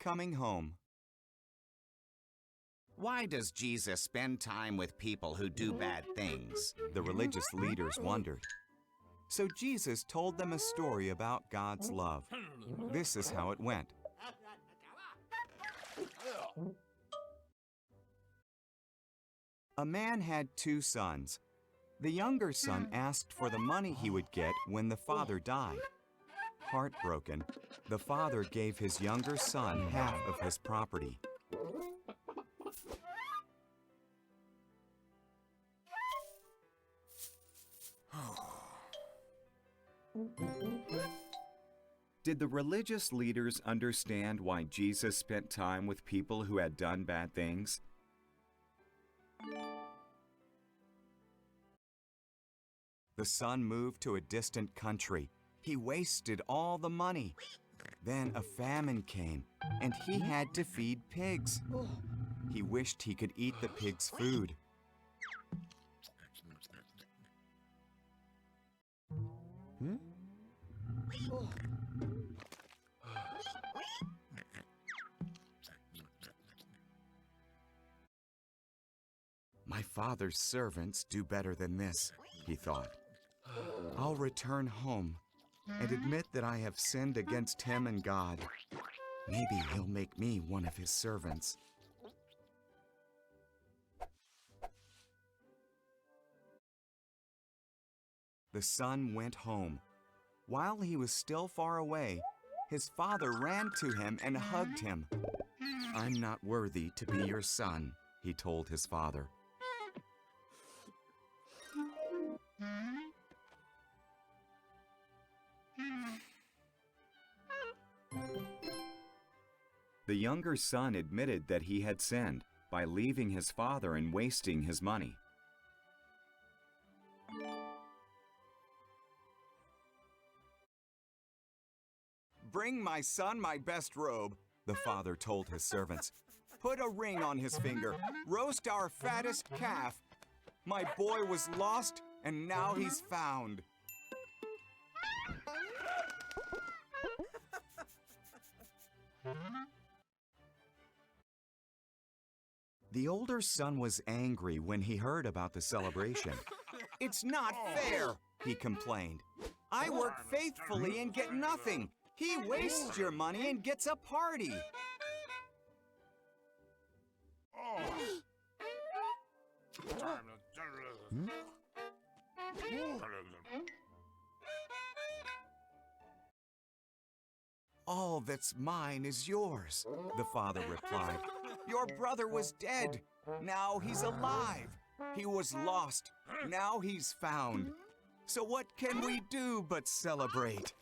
Coming home. Why does Jesus spend time with people who do bad things? The religious leaders wondered. So Jesus told them a story about God's love. This is how it went. A man had 2 sons. The younger son asked for the money he would get when the father died. Heartbroken, the father gave his younger son half of his property. Did the religious leaders understand why Jesus spent time with people who had done bad things? The son moved to a distant country. He wasted all the money. Then a famine came, and he had to feed pigs. He wished he could eat the pigs' food. My father's servants do better than this, he thought. I'll return home and admit that I have sinned against him and God. Maybe he'll make me one of his servants. The son went home. While he was still far away, his father ran to him and hugged him. I'm not worthy to be your son, he told his father. The younger son admitted that he had sinned by leaving his father and wasting his money. Bring my son my best robe, the father told his servants. Put a ring on his finger. Roast our fattest calf. My boy was lost, and now he's found. The older son was angry when he heard about the celebration. It's not fair, he complained. I work faithfully and get nothing. He wastes your money and gets a party. All that's mine is yours, the father replied. Your brother was dead. Now he's alive. He was lost. Now he's found. So what can we do but celebrate?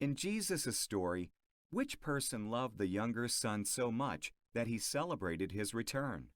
In Jesus' story, which person loved the younger son so much that he celebrated his return?